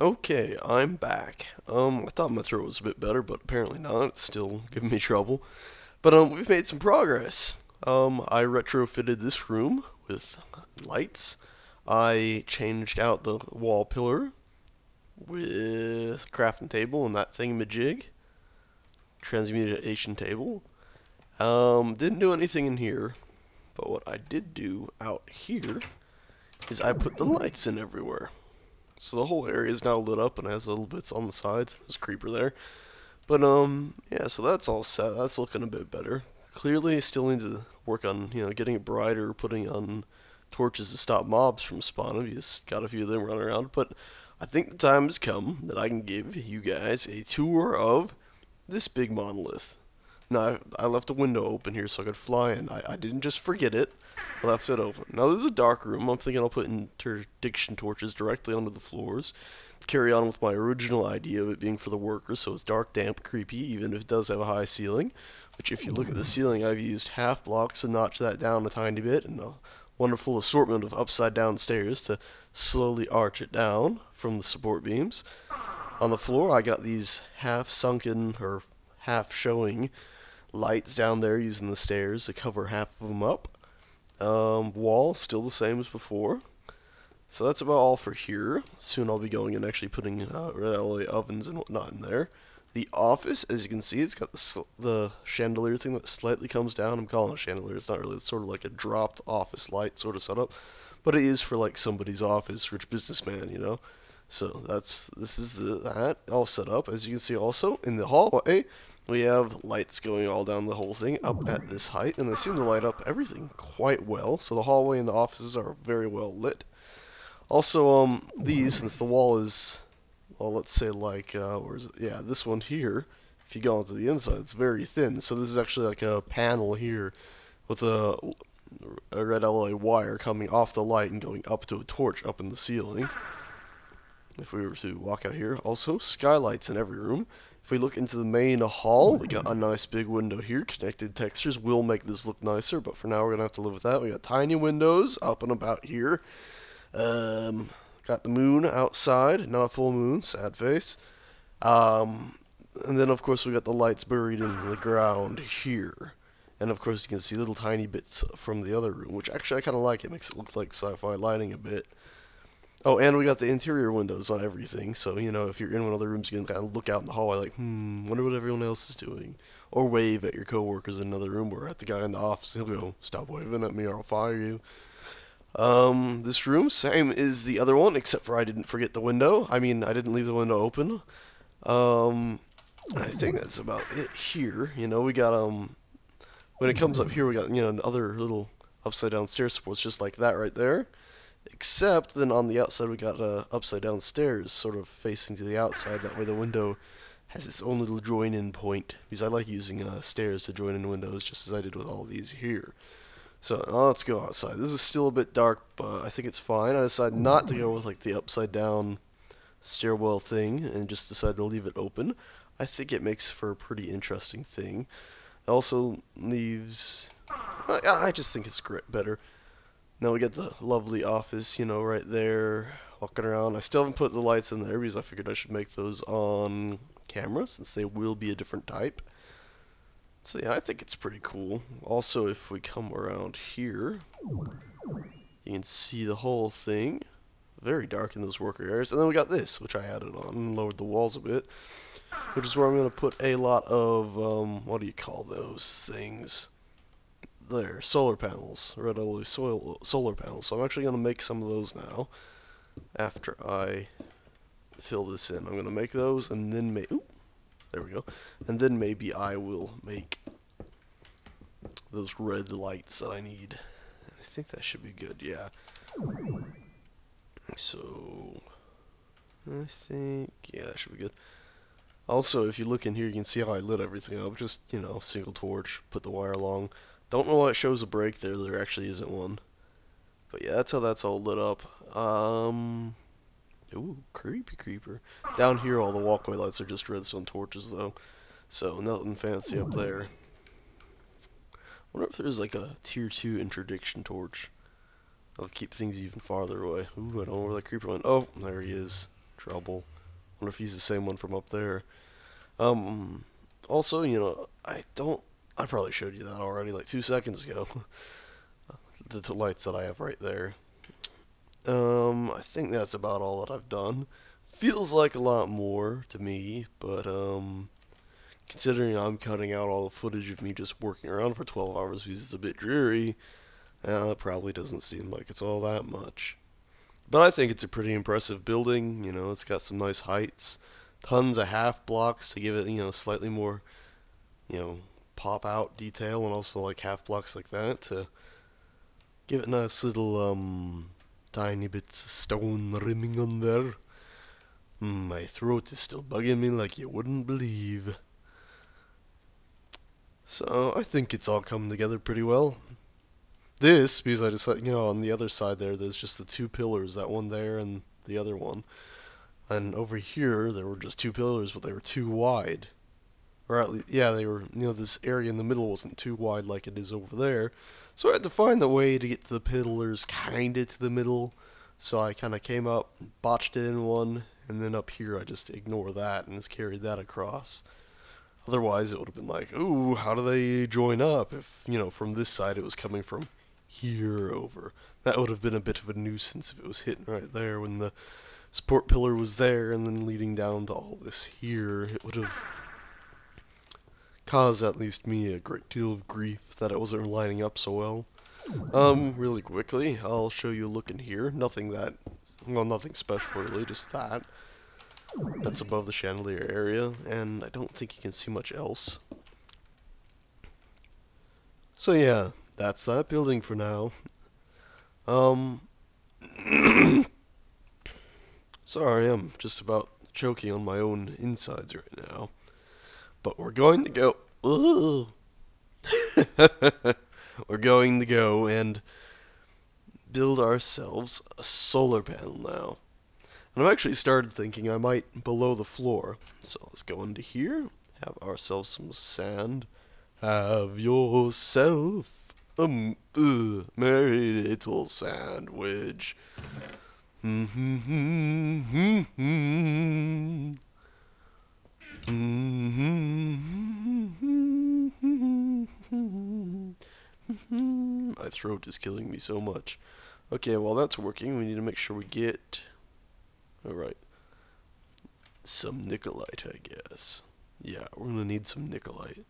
Okay, I'm back. I thought my throat was a bit better, but apparently not. It's still giving me trouble. But we've made some progress. I retrofitted this room with lights. I changed out the wall pillar with crafting table and that thingamajig, transmutation table. Didn't do anything in here, but what I did do out here is I put the lights in everywhere. So the whole area is now lit up and has little bits on the sides. There's a creeper there. But yeah, so that's all set. That's looking a bit better. Clearly, still need to work on, getting it brighter, putting on torches to stop mobs from spawning. You just got a few of them running around. But I think the time has come that I can give you guys a tour of this big monolith. Now, I left a window open here so I could fly in. I didn't just forget it. I left it open. Now, this is a dark room. I'm thinking I'll put interdiction torches directly onto the floors. Carry on with my original idea of it being for the workers, so it's dark, damp, creepy, even if it does have a high ceiling. Which, if you look at the ceiling, I've used half blocks to notch that down a tiny bit, and a wonderful assortment of upside-down stairs to slowly arch it down from the support beams. On the floor, I got these half-sunken, or half-showing lights down there using the stairs to cover half of them up. Wall, still the same as before. So that's about all for here. Soon I'll be going and actually putting red alloy ovens and whatnot in there. The office, as you can see, it's got the chandelier thing that slightly comes down. I'm calling it a chandelier. It's not really. It's sort of like a dropped office light sort of setup. But it is for like somebody's office, rich businessman. So this is that all set up. As you can see also, in the hallway, we have lights going all down the whole thing up at this height. And they seem to light up everything quite well. So the hallway and the offices are very well lit. Also, these, since the wall is, well, let's say like, where is it? Yeah, this one here, if you go onto the inside, it's very thin. So this is actually like a panel here with a red alloy wire coming off the light and going up to a torch up in the ceiling. If we were to walk out here, also skylights in every room. If we look into the main hall, we got a nice big window here. Connected textures will make this look nicer, but for now we're gonna have to live with that. We got tiny windows up and about here. Got the moon outside, not a full moon, sad face. Um, and then of course we got the lights buried in the ground here. And of course you can see little tiny bits from the other room, which actually I kind of like. It makes it look like sci-fi lighting a bit. Oh, and we got the interior windows on everything, so if you're in one of the rooms, you can kind of look out in the hallway like, wonder what everyone else is doing. Or wave at your coworkers in another room, or at the guy in the office. He'll go, stop waving at me or I'll fire you. This room, same as the other one, except for I didn't forget the window. I mean, I didn't leave the window open. I think that's about it here. We got, when it comes up here, we got, other little upside down stair supports just like that right there. Except then on the outside, we got, upside down stairs sort of facing to the outside. That way the window has its own little join-in point. Because I like using, stairs to join in windows, just as I did with all these here. So let's go outside. This is still a bit dark, but I think it's fine. I decided not to go with like the upside down stairwell thing and just decided to leave it open. I think it makes for a pretty interesting thing. It also leaves, I just think it's better. Now we get the lovely office, right there, walking around. I still haven't put the lights in there because I figured I should make those on camera since they will be a different type. So yeah, I think it's pretty cool. Also, if we come around here, you can see the whole thing. Very dark in those worker areas. And then we got this, which I added on and lowered the walls a bit. Which is where I'm going to put a lot of, what do you call those things? There, solar panels. Red alloy solar panels. So I'm actually going to make some of those now. After I fill this in. I'm going to make those and then there we go. And then maybe I will make those red lights that I need. I think that should be good, yeah. So, I think, yeah, that should be good. Also, if you look in here, you can see how I lit everything up. Just, single torch, put the wire along. Don't know why it shows a break there. There actually isn't one. But yeah, that's how that's all lit up. Ooh, creepy creeper. Down here, all the walkway lights are just redstone torches, though. So, nothing fancy up there. Wonder if there's like a tier 2 interdiction torch. That'll keep things even farther away. Ooh, I don't know where that creeper went. Oh, there he is. trouble. Wonder if he's the same one from up there. Um, Also, you know, I probably showed you that already like 2 seconds ago. The two lights that I have right there. I think that's about all that I've done. Feels like a lot more to me, but considering I'm cutting out all the footage of me just working around for 12 hours because it's a bit dreary, it probably doesn't seem like it's all that much. But I think it's a pretty impressive building. You know, it's got some nice heights, tons of half blocks to give it, you know, slightly more, you know, pop out detail, and also like half blocks like that to give it nice little tiny bits of stone rimming on there. My throat is still bugging me like you wouldn't believe. So I think it's all come together pretty well. This, because I decided, you know, on the other side there's just the two pillars, that one there and the other one. And over here, there were just two pillars, but they were too wide. Or at least, yeah, they were, you know, this area in the middle wasn't too wide like it is over there. So I had to find the way to get the pillars kinda to the middle. So I kinda came up, botched it in one, and then up here I just ignore that and just carried that across. Otherwise, it would have been like, ooh, how do they join up if, you know, from this side it was coming from here over. That would have been a bit of a nuisance if it was hitting right there when the support pillar was there and then leading down to all this here. It would have caused at least me a great deal of grief that it wasn't lining up so well. Really quickly, I'll show you a look in here. Nothing that, well, nothing special really, just that. That's above the chandelier area, and I don't think you can see much else. So yeah, that's that building for now. Um, Sorry, I'm just about choking on my own insides right now. But we're going to go. Ooh. We're going to go and build ourselves a solar panel now. And I've actually started thinking I might below the floor. So let's go into here, have ourselves some sand. Have yourself a merry little sandwich. My throat is killing me so much. Okay, while that's working, we need to make sure we get, alright, some nickelite, I guess. Yeah, we're gonna need some nickelite.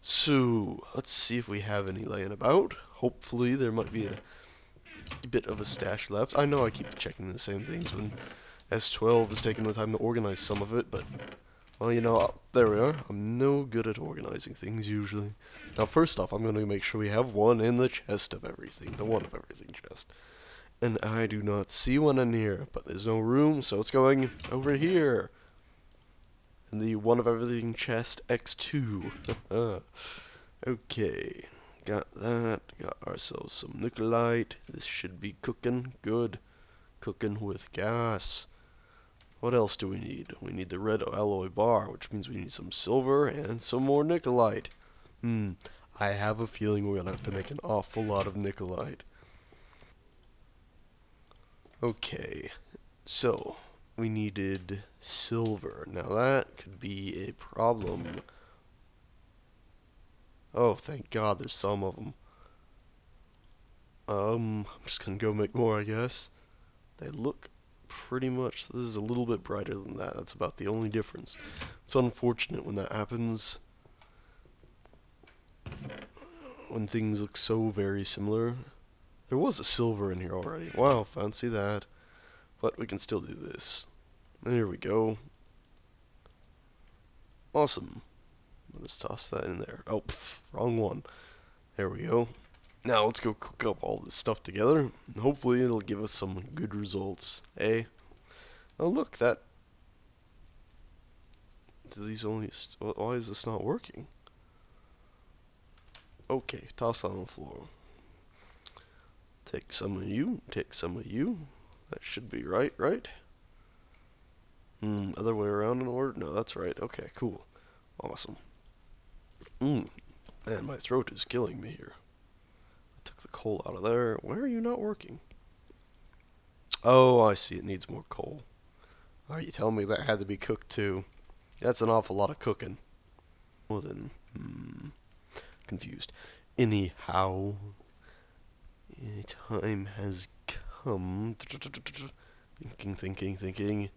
So, let's see if we have any laying about. Hopefully there might be a bit of a stash left. I know I keep checking the same things when S12 is taking the time to organize some of it, but, well, you know, there we are. I'm no good at organizing things usually. Now, first off, I'm going to make sure we have one in the chest of everything, the one of everything chest. And I do not see one in here, but there's no room, so it's going over here. In the one of everything chest X2. Okay, got that. Got ourselves some nickelite. This should be cooking good. Cooking with gas. What else do we need? We need the red alloy bar, which means we need some silver and some more nickelite. I have a feeling we're gonna have to make an awful lot of nickelite. Okay, so we needed silver. Now that could be a problem. Oh, thank God there's some of them. I'm just gonna go make more, I guess. They look pretty much, this is a little bit brighter than that. That's about the only difference. It's unfortunate when that happens, when things look so very similar. There was a silver in here already. Wow, fancy that. But we can still do this. There we go. Awesome. Let's toss that in there. Oh, wrong one. There we go. Now let's go cook up all this stuff together, and hopefully it'll give us some good results. Eh? Oh look, that... Do these only... Why is this not working? Okay, toss on the floor. Take some of you, take some of you. That should be right, right? Other way around in order? No, that's right. Okay, cool. Awesome. Man, my throat is killing me here. I took the coal out of there. Why are you not working? Oh, I see. It needs more coal. Are you telling me that had to be cooked too? That's an awful lot of cooking. Well then, confused. Anyhow, time has come. Thinking.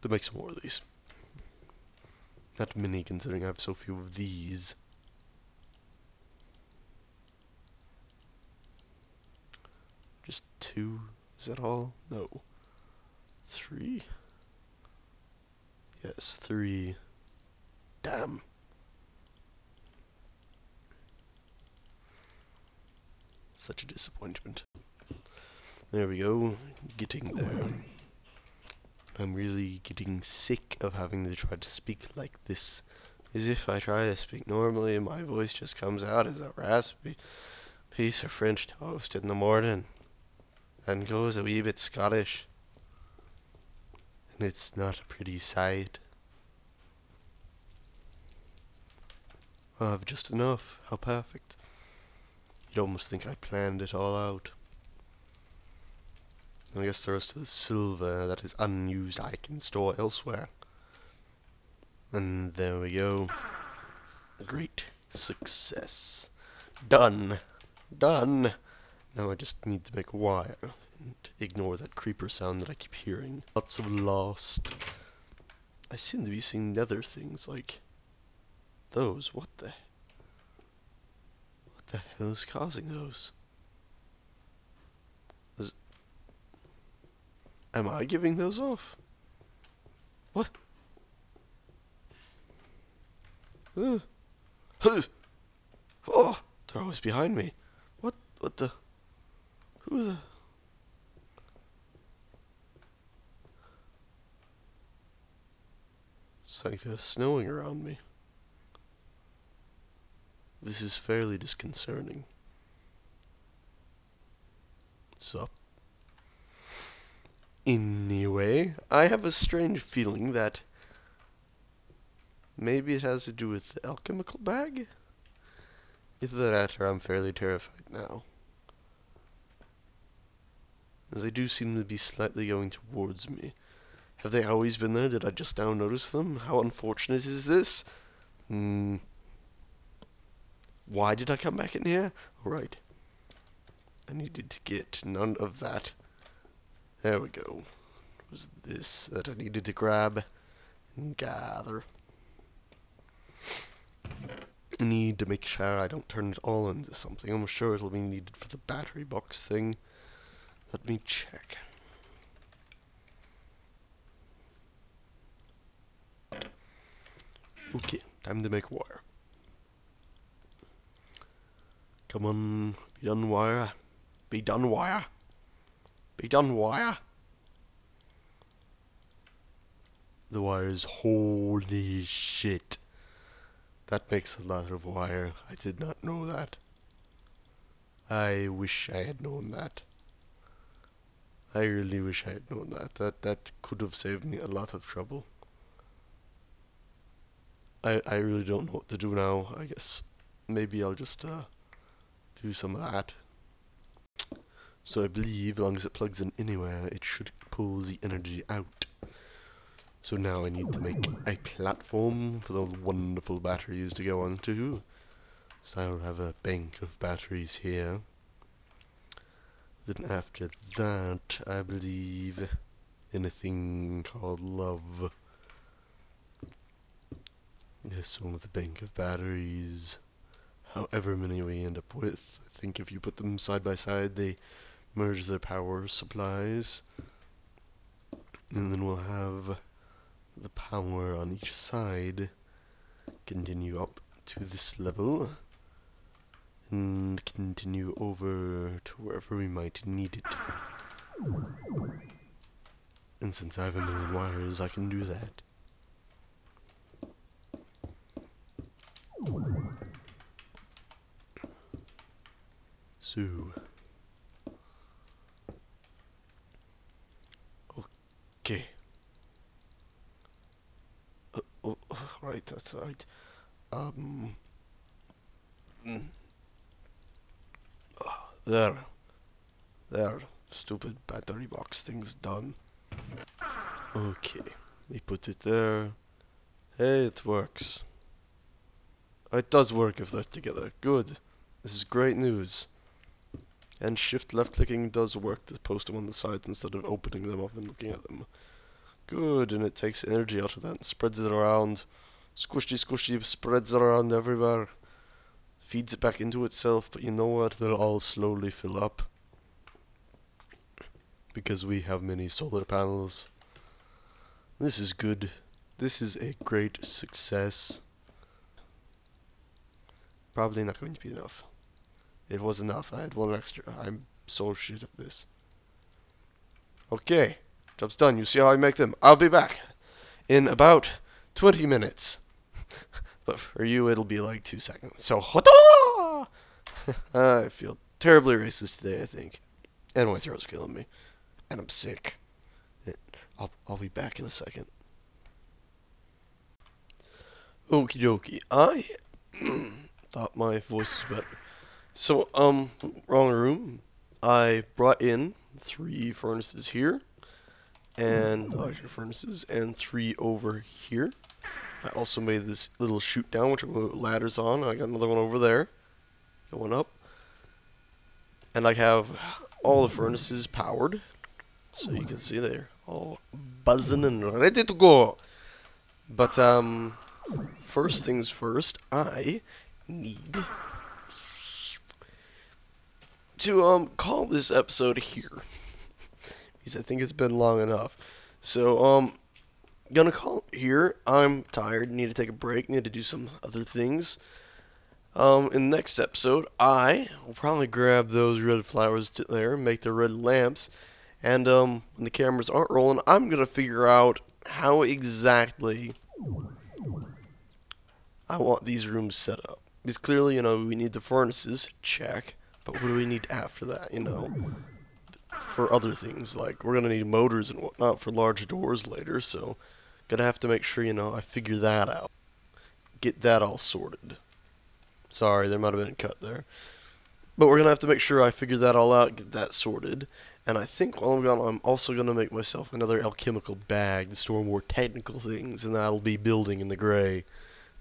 To make some more of these. Not many, considering I have so few of these. Just 2? Is that all? No. 3? Yes, 3. Damn. Such a disappointment. There we go. Getting there. I'm really getting sick of having to try to speak like this. As if I try to speak normally, my voice just comes out as a raspy piece of French toast in the morning. And goes a wee bit Scottish. And it's not a pretty sight. I'll have just enough. How perfect. You'd almost think I planned it all out. I guess the rest of the silver that is unused I can store elsewhere. And there we go. Great success. Done. Done. Now I just need to make wire and ignore that creeper sound that I keep hearing. Lots of lost. I seem to be seeing nether things like those. What the hell is causing those? Am I giving those off? What? Oh, they're always behind me. What the? Who the? It's like they're snowing around me. This is fairly disconcerting. So, anyway, I have a strange feeling that maybe it has to do with the alchemical bag? Either that or I'm fairly terrified now. As they do seem to be slightly going towards me. Have they always been there? Did I just now notice them? How unfortunate is this? Why did I come back in here? Alright. I needed to get none of that. There we go. It was this that I needed to grab and gather. I need to make sure I don't turn it all into something. I'm sure it'll be needed for the battery box thing. Let me check. Okay, time to make wire. Come on, be done wire. Be done wire. Be done wire. The wires, holy shit. That makes a lot of wire. I did not know that. I wish I had known that. I really wish I had known that. That could have saved me a lot of trouble. I really don't know what to do now. I guess maybe I'll just do some of that. So I believe, as long as it plugs in anywhere, it should pull the energy out. So now I need to make a platform for those wonderful batteries to go onto. So I'll have a bank of batteries here. Then after that, I believe in a thing called love. Yes, one with a bank of batteries. However many we end up with. I think if you put them side by side, they merge their power supplies. And then we'll have the power on each side continue up to this level. And continue over to wherever we might need it. And since I have a million wires, I can do that. So, okay. Oh, right, that's right. Mm, there, there. stupid battery box thing's done. Okay, we put it there. Hey, it works. It does work if they're together. Good. This is great news. And shift left clicking does work to post them on the sides instead of opening them up and looking at them. Good, and it takes energy out of that and spreads it around. Squishy squishy spreads it around everywhere. Feeds it back into itself, but you know what? They'll all slowly fill up. Because we have many solar panels. This is good. This is a great success. Probably not going to be enough. It was enough. I had one extra. I'm so shit at this. Okay. Job's done. You see how I make them. I'll be back in about 20 minutes. But for you, it'll be like 2 seconds. So, I feel terribly racist today, I think. And my throat's killing me. And I'm sick. I'll be back in a second. Okie dokie. I thought my voice was better. So, wrong room. I brought in 3 furnaces here, and larger furnaces, and 3 over here. I also made this little chute down, which I'm going to put ladders on. I got another one over there, going up. And I have all the furnaces powered, so you can see they're all buzzing and ready to go. But, first things first, I need to call this episode here because I think it's been long enough. So gonna call it here. I'm tired, need to take a break, need to do some other things. In the next episode, I will probably grab those red flowers there, make the red lamps, and when the cameras aren't rolling, I'm gonna figure out how exactly I want these rooms set up. Because clearly, you know, we need the furnaces, check. But what do we need after that, you know, for other things? Like, we're going to need motors and whatnot for large doors later, so gonna have to make sure, you know, I figure that out. Get that all sorted. Sorry, there might have been a cut there. But we're going to have to make sure I figure that all out, get that sorted. And I think while I'm gone, I'm also going to make myself another alchemical bag to store more technical things, and that'll be building in the gray.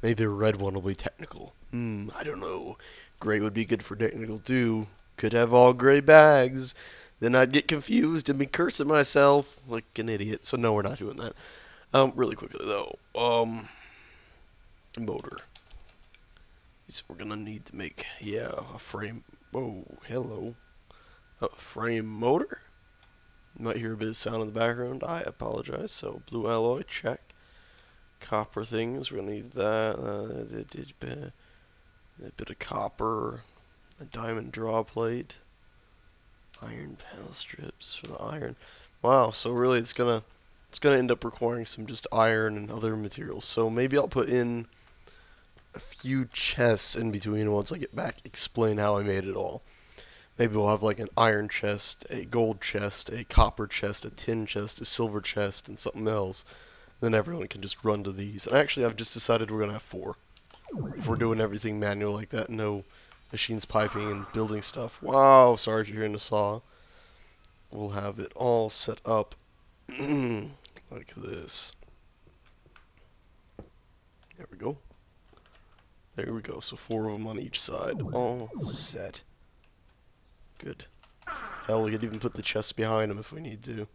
Maybe a red one will be technical. I don't know. Gray would be good for technical too. Could have all gray bags. Then I'd get confused and be cursing myself like an idiot. So no, we're not doing that. Really quickly though. Motor. So we're gonna need to make, yeah, a frame. Whoa, hello. A frame motor. You might hear a bit of sound in the background. I apologize. So blue alloy, check. Copper things, we're gonna need that. A bit of copper, a diamond draw plate, iron panel strips for the iron. Wow, so really it's gonna end up requiring some just iron and other materials. So maybe I'll put in a few chests in between once I get back, explain how I made it all. Maybe we'll have like an iron chest, a gold chest, a copper chest, a tin chest, a silver chest, and something else. Then everyone can just run to these. And actually, I've just decided we're going to have 4. If we're doing everything manual like that, no machines piping and building stuff. Wow, sorry if you're hearing a saw. We'll have it all set up like this. There we go. There we go. So 4 of them on each side. All set. Good. Hell, we could even put the chests behind them if we need to.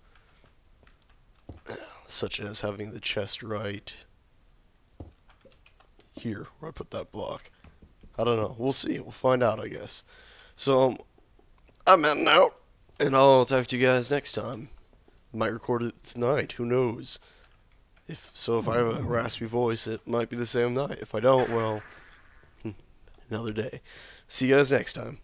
Such as having the chest right here, where I put that block. I don't know. We'll see. We'll find out, I guess. So, I'm heading out, and I'll talk to you guys next time. Might record it tonight. Who knows? If I have a raspy voice, it might be the same night. If I don't, well, another day. See you guys next time.